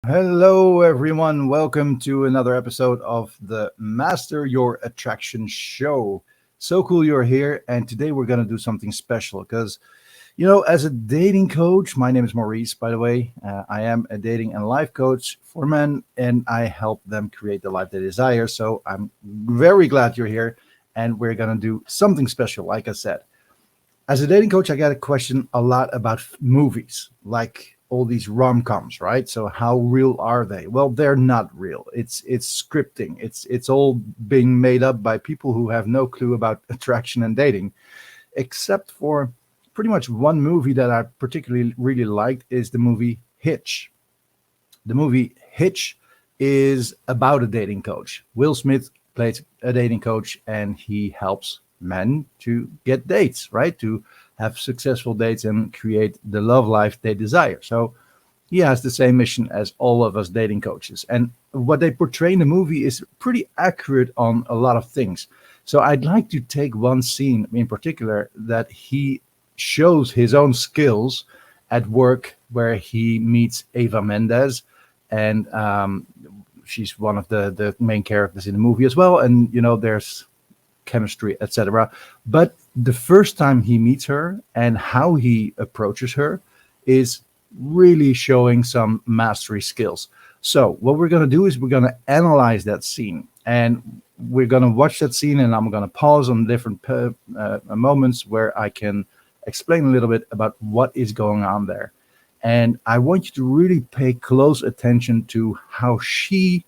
Hello, everyone. Welcome to another episode of the Master Your Attraction show. So cool you're here. And today we're going to do something special because, as a dating coach, my name is Maurice, by the way. I am a dating and life coach for men, and I help them create the life they desire. So I'm very glad you're here. And we're going to do something special, like I said. As a dating coach, I got a question a lot about movies, like all these rom-coms, right? So how real are they? Well, they're not real. It's scripting. It's all being made up by people who have no clue about attraction and dating, except for pretty much one movie that I particularly really liked is the movie Hitch. The movie Hitch is about a dating coach. Will Smith plays a dating coach, and he helps men to get dates, right? To have successful dates and create the love life they desire. So he has the same mission as all of us dating coaches. And what they portray in the movie is pretty accurate on a lot of things. So I'd like to take one scene in particular that he shows his own skills at work where he meets Eva Mendes. And she's one of the main characters in the movie as well. And, there's chemistry, etc. But the first time he meets her and how he approaches her is really showing some mastery skills. So what we're going to do is we're going to analyze that scene, and we're going to watch that scene, and I'm going to pause on different moments where I can explain a little bit about what is going on there. And I want you to really pay close attention to how she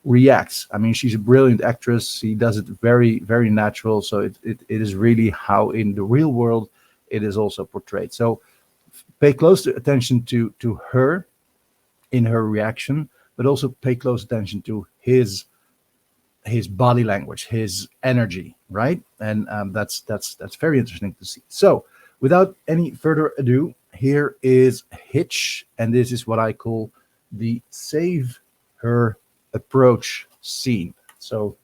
reacts. I mean, she's a brilliant actress. She does it very, very natural. So it is really how in the real world it is also portrayed. So pay close attention to her in her reaction, but also pay close attention to his body language, his energy, right? And that's very interesting to see. So without any further ado, here is Hitch, and this is what I call the save her approach scene. So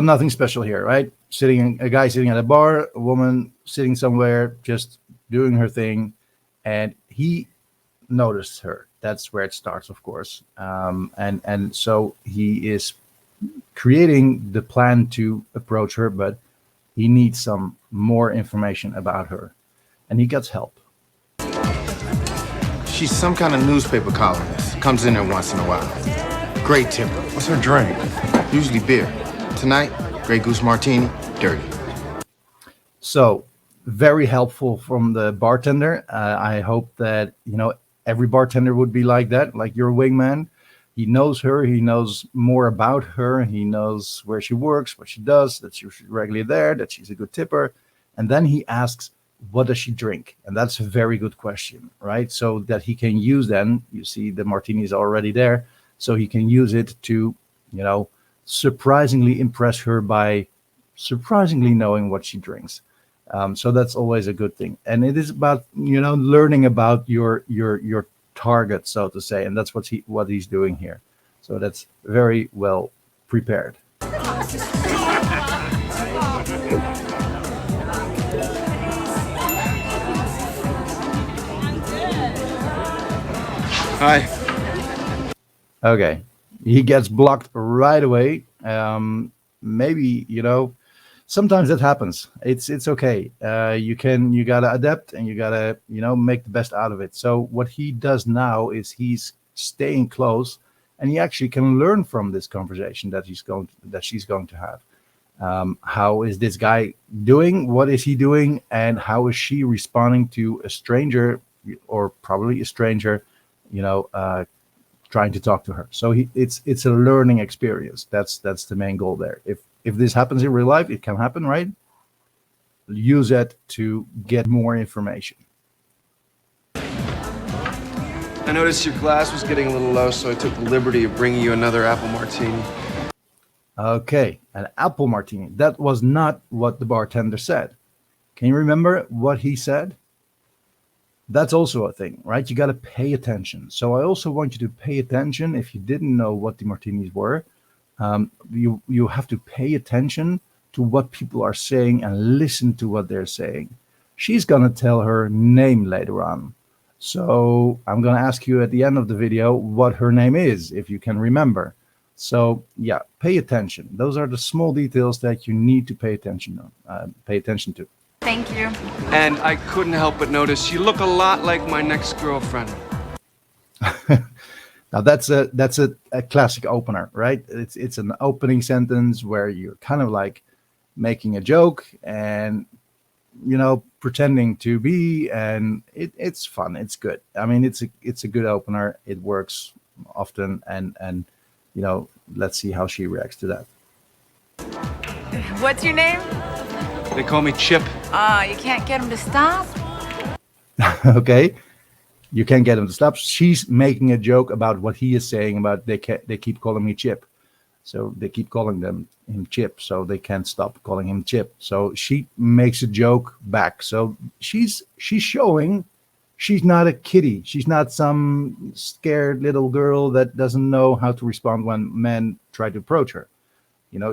nothing special here, right? A guy sitting at a bar, a woman sitting somewhere, just doing her thing, and he noticed her. That's where it starts, of course. And so he is creating the plan to approach her, but he needs some more information about her, and he gets help. She's some kind of newspaper columnist. Comes in there once in a while. Great tipper. What's her drink? Usually beer. Tonight, Grey Goose Martini, dirty. So very helpful from the bartender. I hope that every bartender would be like that, like your wingman. He knows her. He knows more about her. He knows where she works, what she does, that she's regularly there, that she's a good tipper. And then he asks, what does she drink? And that's a very good question, right? So that he can use then, you see the martini is already there. So he can use it to, surprisingly impress her by surprisingly knowing what she drinks. So that's always a good thing. And it is about, learning about your target, so to say, and that's what he's doing here. So that's very well prepared. Hi. Okay, he gets blocked right away. Maybe sometimes that happens. It's okay. You gotta adapt, and you gotta make the best out of it. So what he does now is he's staying close, and he actually can learn from this conversation that she's going to have. How is this guy doing? What is he doing? And how is she responding to a stranger, or probably a stranger, trying to talk to her? So it's a learning experience. That's the main goal there. If this happens in real life, it can happen, right? Use it to get more information. I noticed your glass was getting a little low, so I took the liberty of bringing you another apple martini. Okay, an apple martini. That was not what the bartender said. Can you remember what he said? That's also a thing, right? You got to pay attention. So I also want you to pay attention. If you didn't know what the martinis were, you have to pay attention to what people are saying and listen to what they're saying. She's gonna tell her name later on. So I'm gonna ask you at the end of the video what her name is, if you can remember. So yeah, pay attention. Those are the small details that you need to pay attention to. Thank you. And I couldn't help but notice you look a lot like my next girlfriend. Now that's a classic opener, right? It's an opening sentence where you're kind of like making a joke and pretending to be, and it's fun. It's good. I mean, it's a good opener. It works often, and let's see how she reacts to that. What's your name? They call me Chip. You can't get him to stop? Okay. You can't get him to stop. She's making a joke about what he is saying about they keep calling me Chip. So they keep calling him Chip, so they can't stop calling him Chip. So she makes a joke back. So she's showing she's not a kitty. She's not some scared little girl that doesn't know how to respond when men try to approach her.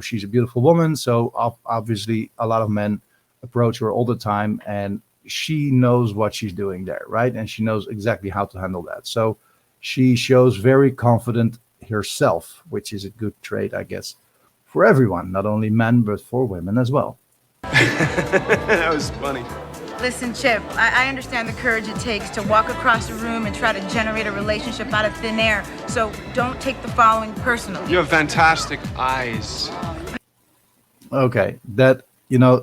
She's a beautiful woman, so obviously a lot of men approach her all the time, and she knows what she's doing there, right? And she knows exactly how to handle that. So she shows very confident herself, which is a good trait, I guess, for everyone, not only men, but for women as well. That was funny. Listen, Chip, I understand the courage it takes to walk across a room and try to generate a relationship out of thin air, so don't take the following personally. You have fantastic eyes. Okay, that,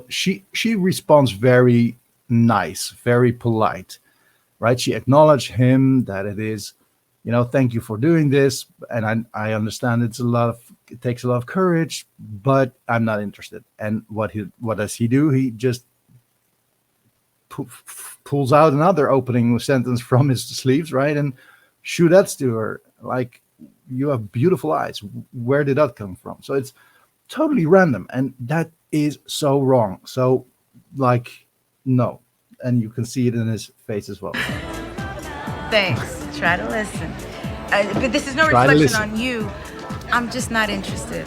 she responds very nice, very polite, right? She acknowledged him that it is, thank you for doing this, and I understand it takes a lot of courage, but I'm not interested. And what does he do? He just pulls out another opening sentence from his sleeves, right, and shoots to her like, you have beautiful eyes. Where did that come from? So it's totally random, and that is so wrong. So like, no. And you can see it in his face as well. Thanks. Try to listen. But this is no Try to reflection listen. on you. I'm just not interested.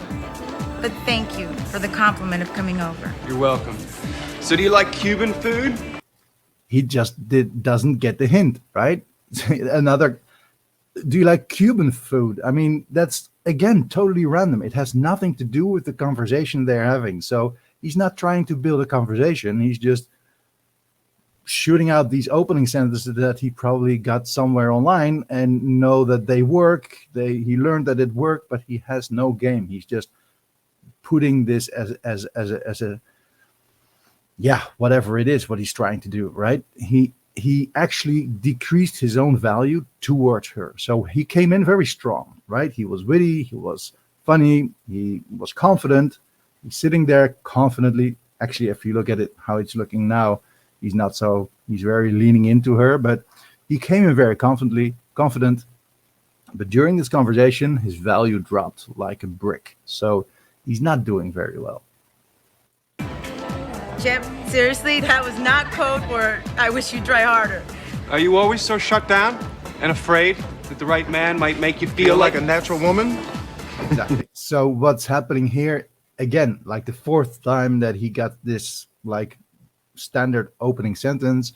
But thank you for the compliment of coming over. You're welcome. So do you like Cuban food? He just doesn't get the hint, right? Another, do you like Cuban food? I mean, that's, again, totally random. It has nothing to do with the conversation they're having. So he's not trying to build a conversation. He's just shooting out these opening sentences that he probably got somewhere online and know that they work. He learned that it worked, but he has no game. He's just putting this as a yeah, whatever it is, what he's trying to do, right? He actually decreased his own value towards her. So he came in very strong, right? He was witty, he was funny, he was confident. He's sitting there confidently. Actually, if you look at it, how it's looking now, he's not so, he's very leaning into her, but he came in very confident. But during this conversation, his value dropped like a brick. So he's not doing very well. Chip, seriously, that was not code word. I wish you'd try harder. Are you always so shut down and afraid that the right man might make you feel like a natural woman? Exactly. So what's happening here, again, like the fourth time that he got this like standard opening sentence,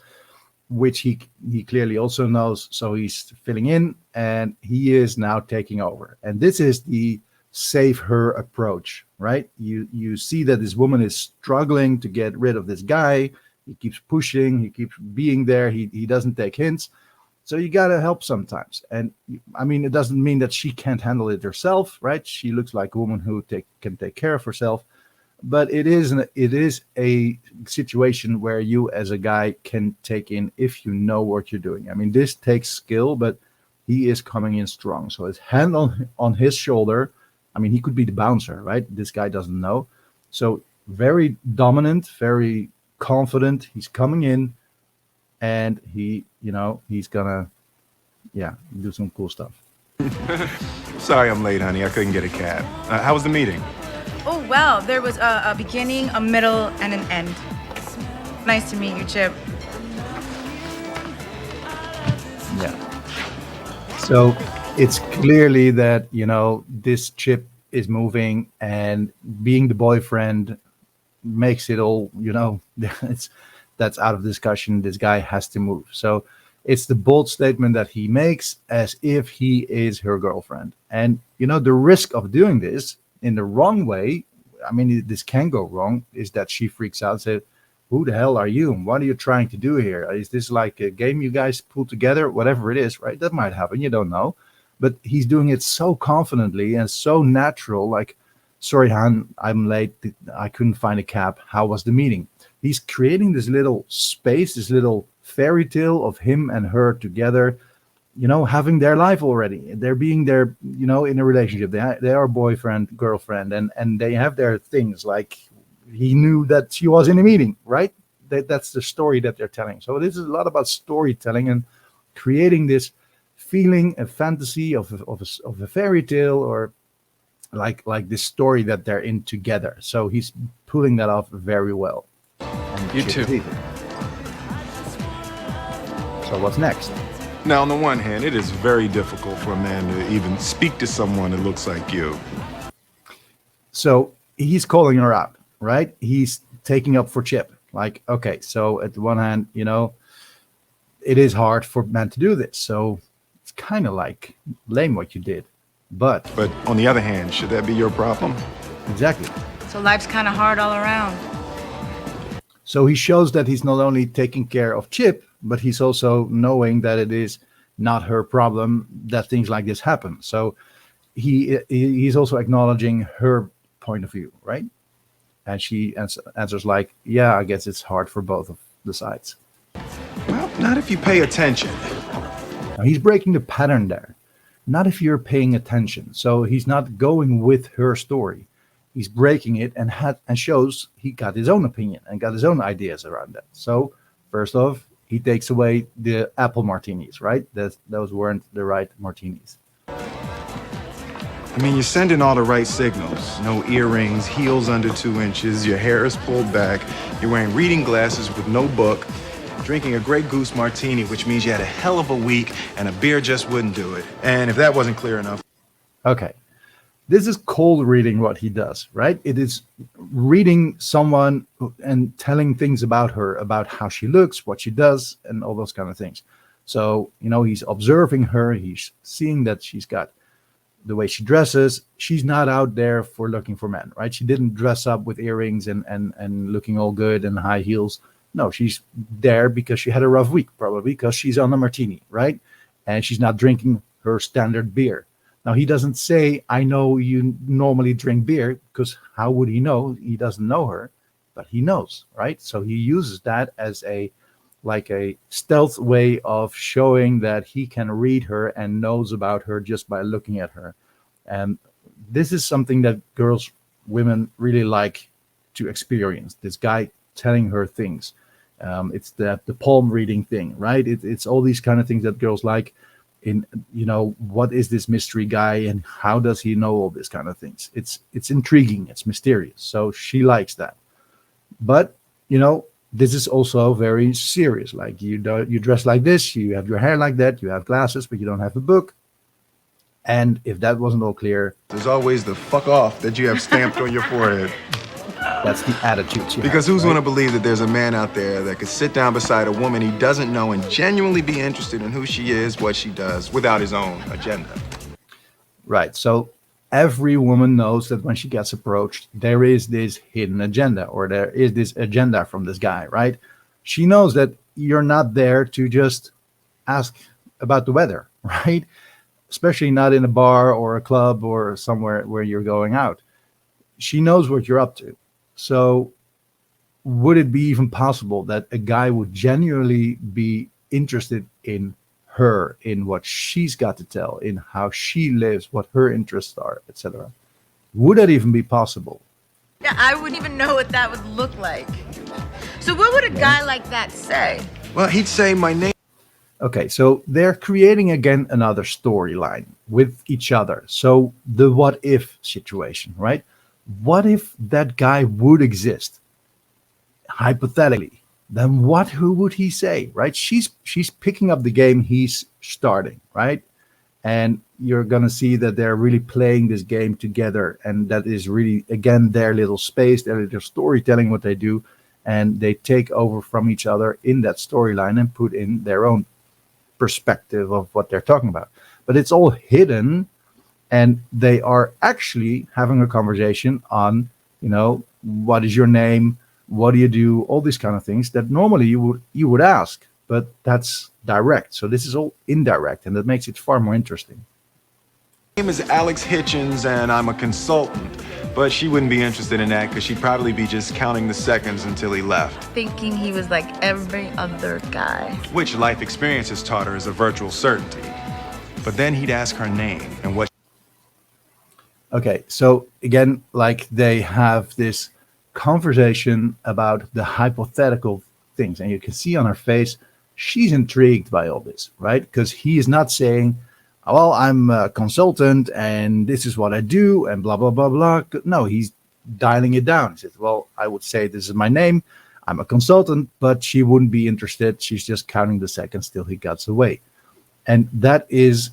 which he clearly also knows. So he's filling in and he is now taking over. And this is the save her approach, right? You see that this woman is struggling to get rid of this guy. He keeps pushing, he keeps being there, he doesn't take hints. So you got to help sometimes. And I mean, it doesn't mean that she can't handle it herself, right? She looks like a woman who can take care of herself. But it is a situation where you as a guy can take in if you know what you're doing. I mean, this takes skill, but he is coming in strong. So his hand on his shoulder. I mean, he could be the bouncer, right? This guy doesn't know. So very dominant, very confident. He's coming in and he's gonna, do some cool stuff. Sorry I'm late, honey. I couldn't get a cab. How was the meeting? Oh, well, there was a beginning, a middle, and an end. Nice to meet you, Chip. So it's clearly that, this chip is moving, and being the boyfriend makes it all, it's that's out of discussion. This guy has to move. So it's the bold statement that he makes as if he is her girlfriend. And the risk of doing this in the wrong way, I mean, this can go wrong, is that she freaks out and says, who the hell are you? What are you trying to do here? Is this like a game you guys pull together? Whatever it is, right? That might happen. You don't know. But he's doing it so confidently and so natural. Like, sorry, Han, I'm late. I couldn't find a cab. How was the meeting? He's creating this little space, this little fairy tale of him and her together, having their life already. They're being there, in a relationship. They are boyfriend, girlfriend, and they have their things. Like, he knew that she was in a meeting, right? That's the story that they're telling. So this is a lot about storytelling and creating this feeling, a fantasy of a fairy tale, or like this story that they're in together. So he's pulling that off very well. And You too. So what's next? Now, on the one hand, it is very difficult for a man to even speak to someone that looks like you. So he's calling her out, right? He's taking up for Chip. Like, okay, so at the one hand, it is hard for men to do this. So it's kind of like lame what you did. But But on the other hand, should that be your problem? exactly. So life's kind of hard all around. So he shows that he's not only taking care of Chip, but he's also knowing that it is not her problem that things like this happen. So he's also acknowledging her point of view, right? And she answers like, yeah, I guess it's hard for both of the sides. Well, not if you pay attention. Now, he's breaking the pattern there. Not if you're paying attention. So he's not going with her story. He's breaking it and shows he got his own opinion and got his own ideas around that. So first off, he takes away the apple martinis, right? Those weren't the right martinis. I mean, you're sending all the right signals. No earrings, heels under 2 inches, your hair is pulled back, you're wearing reading glasses with no book, drinking a Grey Goose martini, which means you had a hell of a week and a beer just wouldn't do it. And if that wasn't clear enough. Okay. This is cold reading what he does, right? It is reading someone and telling things about her, about how she looks, what she does, and all those kind of things. So, he's observing her. He's seeing that she's got the way she dresses. She's not out there for looking for men, right? She didn't dress up with earrings and looking all good and high heels. No, she's there because she had a rough week, probably because she's on a martini, right? And she's not drinking her standard beer. Now, he doesn't say, I know you normally drink beer, because how would he know? He doesn't know her, but he knows, right? So he uses that as a stealth way of showing that he can read her and knows about her just by looking at her. And this is something that women really like to experience. This guy telling her things. It's the palm reading thing, right? It's all these kind of things that girls like. What is this mystery guy and how does he know all this kind of things? It's intriguing, it's mysterious. So she likes that. But this is also very serious. Like, you dress like this, you have your hair like that, you have glasses, but you don't have a book. And if that wasn't all clear, There's always the fuck off that you have stamped on your forehead. that's the attitude. Because who's going to believe that there's a man out there that could sit down beside a woman he doesn't know and genuinely be interested in who she is, what she does, without his own agenda? Right. So every woman knows that when she gets approached, there is this hidden agenda, or there is this agenda from this guy, right? She knows that you're not there to just ask about the weather, right? Especially not in a bar or a club or somewhere where you're going out. She knows what you're up to. So would it be even possible that a guy would genuinely be interested in her, in what she's got to tell, in how she lives, what her interests are, etc.? Would that even be possible? Yeah, I wouldn't even know what that would look like. So what would a guy like that say? Well, he'd say my name. Okay, so they're creating again another storyline with each other. So the what if situation, right? What if that guy would exist? Hypothetically, then who would he say, right? She's picking up the game he's starting, right? and you're going to see that they're really playing this game together, and that is really, again, their little space, their little storytelling, what they do, and they take over from each other in that storyline and put in their own perspective of what they're talking about. But it's all hidden, and they are actually having a conversation on, what is your name, what do you do, all these kind of things that normally you would ask, but that's direct. So this is all indirect, and that makes it far more interesting. My name is Alex Hitchens, and I'm a consultant. But she wouldn't be interested in that because she'd probably be just counting the seconds until he left. Thinking he was like every other guy. Which life experience has taught her is a virtual certainty. But then he'd ask her name and what. Okay, so again, like they have this conversation about the hypothetical things, and you can see on her face, she's intrigued by all this, right? Because he is not saying, well, I'm a consultant and this is what I do and blah, blah, blah, blah. No, he's dialing it down. He says, well, I would say this is my name. I'm a consultant, but she wouldn't be interested. She's just counting the seconds till he gets away. And that is,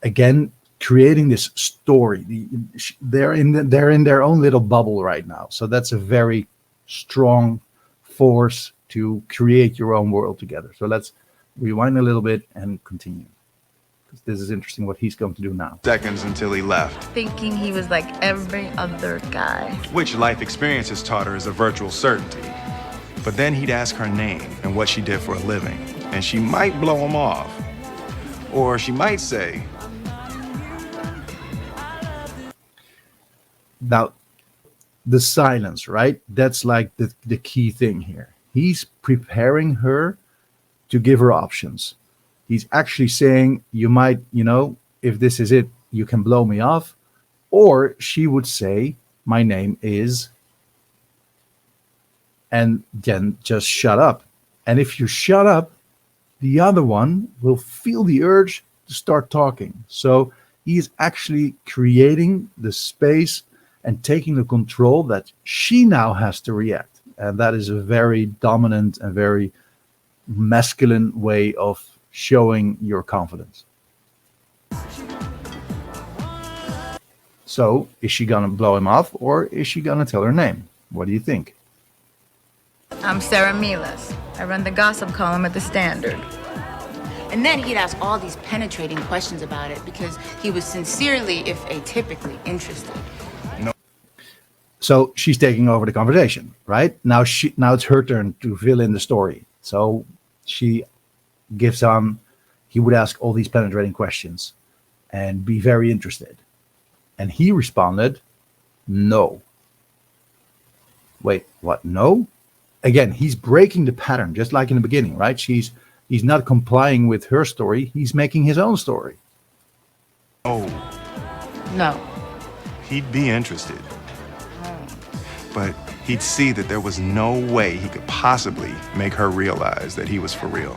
again, creating this story. They're in their own little bubble right now. So that's a very strong force to create your own world together. So let's rewind a little bit and continue. This is interesting what he's going to do now. Seconds until he left. Thinking he was like every other guy. Which life experience has taught her is a virtual certainty. But then he'd ask her name and what she did for a living, and she might blow him off. Or she might say, now, the silence, right? That's like the key thing here. He's preparing her to give her options. He's actually saying, you might, if this is it, you can blow me off. Or she would say, my name is, and then just shut up. And if you shut up, the other one will feel the urge to start talking. So he is actually creating the space and taking the control that she now has to react. And that is a very dominant and very masculine way of showing your confidence. So is she gonna blow him off, or is she gonna tell her name? What do you think? I'm Sarah Milas. I run the gossip column at the Standard. And then he'd ask all these penetrating questions about it because he was sincerely, if atypically, interested. So she's taking over the conversation, right? Now it's her turn to fill in the story. So she gives on, he would ask all these penetrating questions and be very interested. And he responded, no. Wait, what? No? Again, he's breaking the pattern, just like in the beginning, right? He's not complying with her story. He's making his own story. oh, No. he'd be interested. But he'd see that there was no way he could possibly make her realize that he was for real.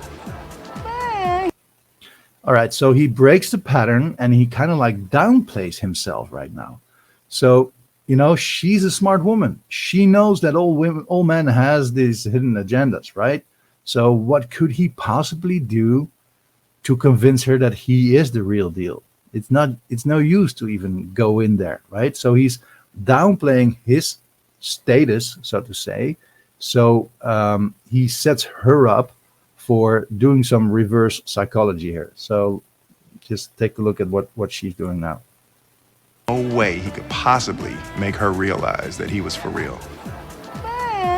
All right, so he breaks the pattern and he kind of like downplays himself right now. So, she's a smart woman. She knows that all men has these hidden agendas, right? So what could he possibly do to convince her that he is the real deal? It's no use to even go in there, right? So he's downplaying his status, so to say. So he sets her up for doing some reverse psychology here. So just take a look at what she's doing now. No way he could possibly make her realize that he was for real.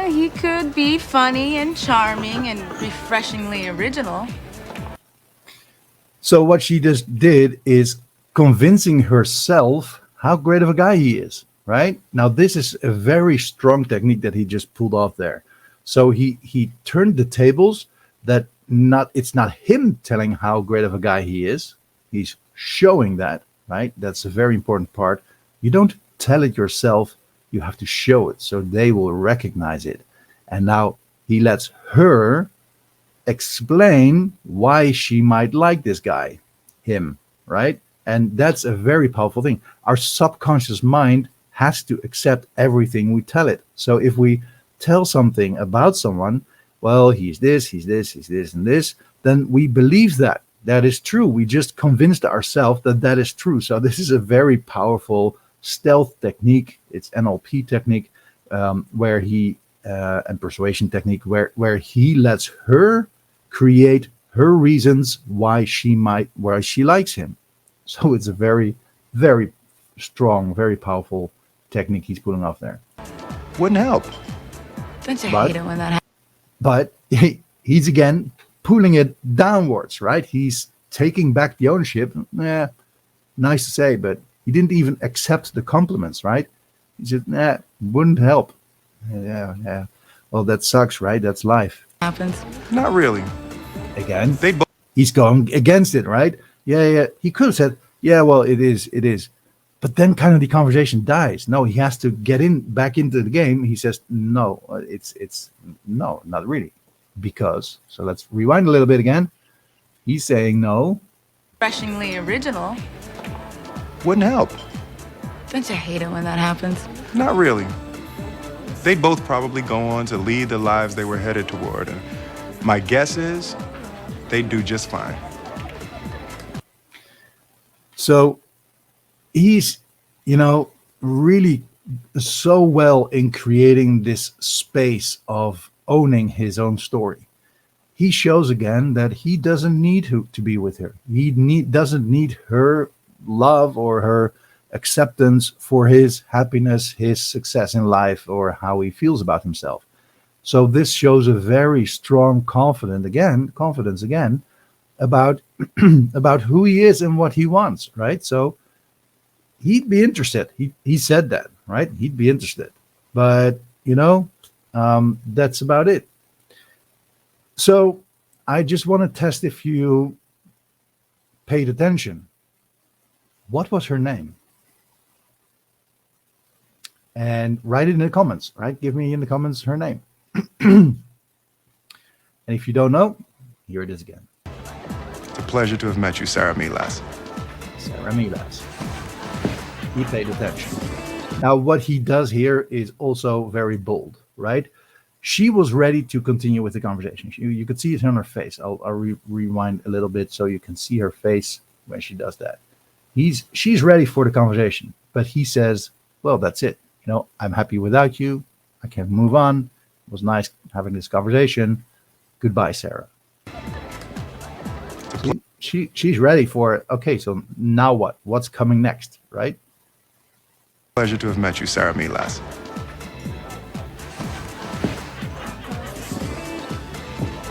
He could be funny and charming and refreshingly original. So what she just did is convincing herself how great of a guy he is, right? Now, this is a very strong technique that he just pulled off there. So he turned the tables that it's not him telling how great of a guy he is. He's showing that, right? That's a very important part. You don't tell it yourself. You have to show it so they will recognize it. And now he lets her explain why she might like this guy, him, right? And that's a very powerful thing. Our subconscious mind has to accept everything we tell it. So if we tell something about someone, well, he's this, and this, then we believe that. that is true. We just convinced ourselves that that is true. So this is a very powerful stealth technique. It's NLP technique, where he and persuasion technique, where he lets her create her reasons why she likes him. So it's a very, very strong, very powerful technique he's pulling off there. Wouldn't help. Don't you But- hate it when that happens? But he's again pulling it downwards, right? He's taking back the ownership. Nice to say, but he didn't even accept the compliments, right? He said, wouldn't help. Yeah. Well, that sucks, right? That's life. Not really. Again, They both. he's going against it, right? Yeah. He could have said, yeah, well, it is. But then kind of the conversation dies. No, he has to get back into the game. He says, no, it's no, not really. Because, so let's rewind a little bit again. He's saying no. Refreshingly original. Wouldn't help. Don't you hate it when that happens? Not really. They'd both probably go on to lead the lives they were headed toward. And my guess is they'd do just fine. So he's, really so well in creating this space of owning his own story. He shows again that he doesn't need to be with her. He doesn't need her love or her acceptance for his happiness, his success in life, or how he feels about himself. So this shows a very strong confidence again about about who he is and what he wants, right? So he'd be interested. He said that, right? He'd be interested, but that's about it. So I just want to test if you paid attention. What was her name? And write it in the comments, right? Give me in the comments her name. And if you don't know, here it is again. It's a pleasure to have met you, Sarah Milas. Sarah Milas. He paid attention. Now, what he does here is also very bold, right? She was ready to continue with the conversation. You could see it on her face. I'll rewind a little bit so you can see her face when she does that. She's ready for the conversation, but he says, well, that's it. I'm happy without you. I can move on. It was nice having this conversation. Goodbye, Sarah. She's ready for it. Okay, so now what? What's coming next, right? Pleasure to have met you, Sarah Milas.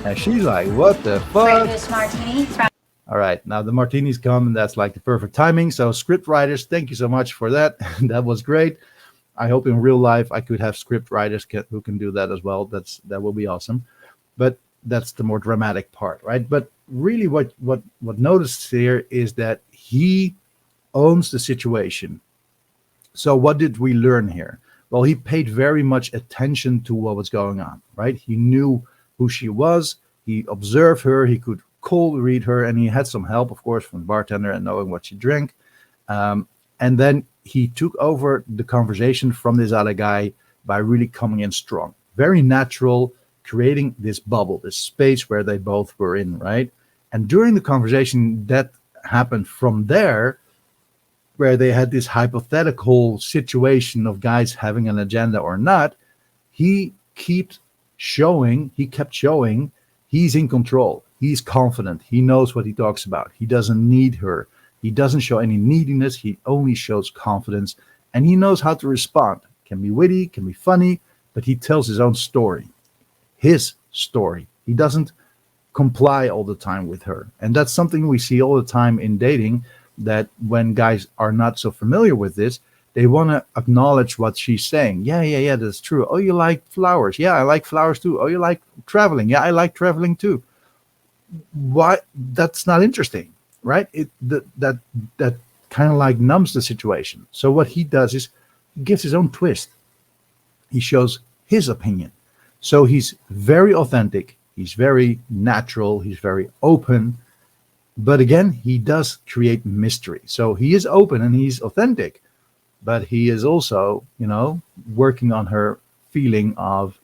And she's like, what the fuck? This martini. All right, now the martinis come, and that's like the perfect timing. So script writers, thank you so much for that. That was great. I hope in real life I could have script writers who can do that as well. That will be awesome. But that's the more dramatic part, right? But really what noticed here is that he owns the situation. So what did we learn here? Well, he paid very much attention to what was going on, right? He knew who she was. He observed her. He could cold read her, and he had some help, of course, from the bartender and knowing what she drank. And then he took over the conversation from this other guy by really coming in strong, very natural, creating this bubble, this space where they both were in, right? And during the conversation that happened from there, where they had this hypothetical situation of guys having an agenda or not, he kept showing he's in control. He's confident. He knows what he talks about. He doesn't need her. He doesn't show any neediness. He only shows confidence, and he knows how to respond. Can be witty, can be funny, but he tells his own story, his story. He doesn't comply all the time with her. And that's something we see all the time in dating, that when guys are not so familiar with this, they want to acknowledge what she's saying. Yeah, that's true. Oh, you like flowers? Yeah, I like flowers too. Oh, you like traveling? Yeah, I like traveling too. Why? That's not interesting, right? That kind of like numbs the situation. So what he does is he gives his own twist. He shows his opinion. So he's very authentic. He's very natural. He's very open. But again, he does create mystery. So he is open and he's authentic, but he is also, working on her feeling of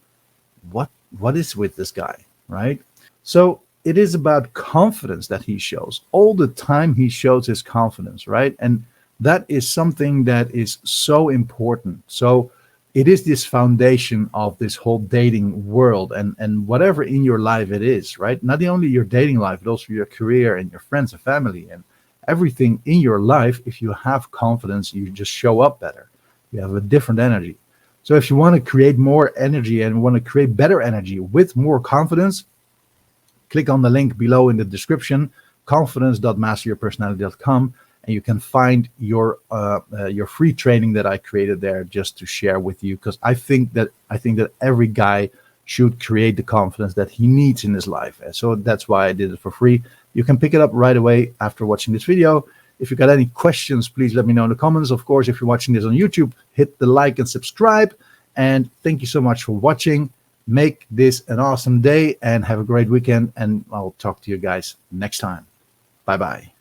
what is with this guy, right? So it is about confidence that he shows. All the time he shows his confidence, right? And that is something that is so important. So it is this foundation of this whole dating world, and whatever in your life it is, right? Not only your dating life, but also your career and your friends and family and everything in your life. If you have confidence, you just show up better. You have a different energy. So if you want to create more energy and want to create better energy with more confidence, click on the link below in the description, confidence.masteryourpersonality.com, and you can find your free training that I created there just to share with you, because I think that every guy should create the confidence that he needs in his life. And so that's why I did it for free. You can pick it up right away after watching this video. If you got any questions, please let me know in the comments. Of course, if you're watching this on YouTube, hit the like and subscribe. And thank you so much for watching. Make this an awesome day and have a great weekend. And I'll talk to you guys next time. Bye-bye.